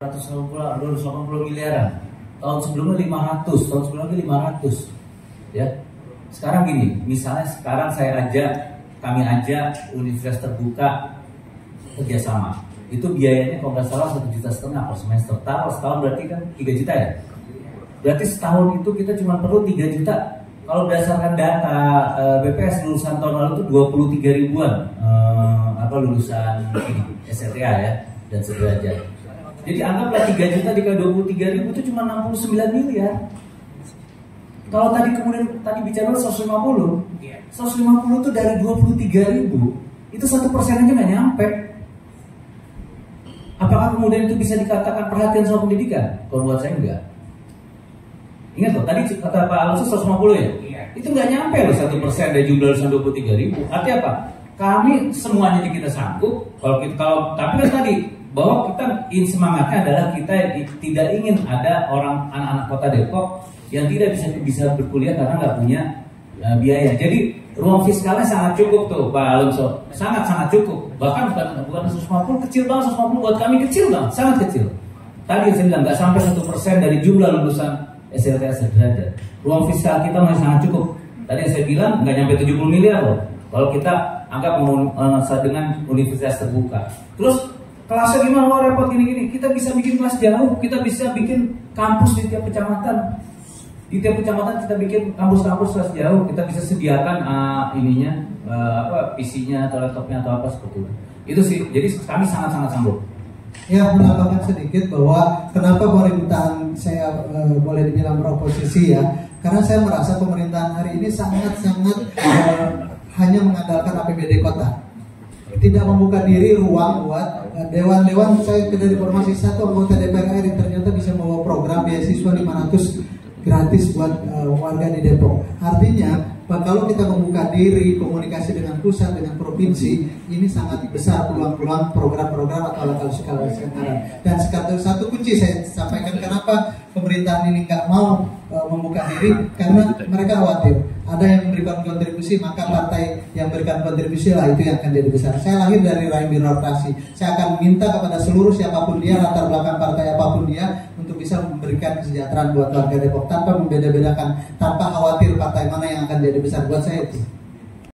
280 miliaran. Tahun sebelumnya 500, tahun sebelumnya 500. Ya. Sekarang gini, misalnya sekarang kami ajak universitas terbuka kerjasama. Itu biayanya kalau nggak salah 1,5 juta per semester. Setahun berarti kan 3 juta ya. Berarti setahun itu kita cuma perlu 3 juta. Kalau berdasarkan data BPS lulusan tahun lalu itu 23 ribuan lulusan ini, SLTA ya dan sederajat. Jadi anggaplah 3 juta dikali 23 ribu itu cuma 69 miliar. Kalau tadi bicara 150 itu dari 23 ribu, itu 1% aja nggak nyampe. Apakah kemudian itu bisa dikatakan perhatian soal pendidikan? Kalau buat saya enggak. Ingat loh, tadi kata Pak Alonso 150 ya? Iya. Itu nggak nyampe loh 1% dari jumlah lulusan 23 ribu. Artinya apa? Kami semuanya kita sanggup. Tapi kan tadi bahwa kita semangatnya adalah kita tidak ingin ada anak-anak kota Depok yang tidak bisa berkuliah karena nggak punya biaya. Jadi ruang fiskalnya sangat cukup tuh Pak Alonso, sangat cukup. Bahkan bukan 150, kecil banget 150 buat kami kecil banget, sangat kecil. Tadi saya bilang nggak sampai 1% dari jumlah lulusan SLTA sederajat. Ruang fiskal kita masih sangat cukup. Tadi saya bilang nggak nyampe 70 miliar loh. Kalau kita anggap dengan universitas terbuka. Terus kelasnya gimana? Wah repot gini-gini. Kita bisa bikin kelas jauh, kita bisa bikin kampus di tiap kecamatan. Di tiap kecamatan kita bikin kampus-kampus kelas jauh. Kita bisa sediakan PC-nya atau laptopnya atau apa seperti itu. Itu sih. Jadi kami sangat sanggup. Ya, menambahkan sedikit bahwa kenapa pemerintahan saya boleh dibilang beroposisi ya, karena saya merasa pemerintahan hari ini sangat hanya mengandalkan APBD kota, tidak membuka diri ruang buat dewan-dewan. Saya dari formasi satu anggota DPR RI ternyata bisa membawa program beasiswa 500 gratis buat warga di Depok. Artinya kalau kita membuka diri komunikasi dengan pusat, dengan provinsi, ini sangat besar peluang-peluang program-program atau skala sekarang. Dan satu kunci saya sampaikan kenapa pemerintahan ini nggak mau membuka diri, karena mereka khawatir ada yang memberikan kontribusi, maka partai yang memberikan kontribusi lah itu yang akan jadi besar. Saya lahir dari rahim birokrasi. Saya akan minta kepada seluruh siapapun dia, latar belakang partai apapun dia, untuk bisa memberikan kesejahteraan buat warga Depok tanpa membeda-bedakan, tanpa khawatir partai mana yang akan jadi besar. Buat saya itu.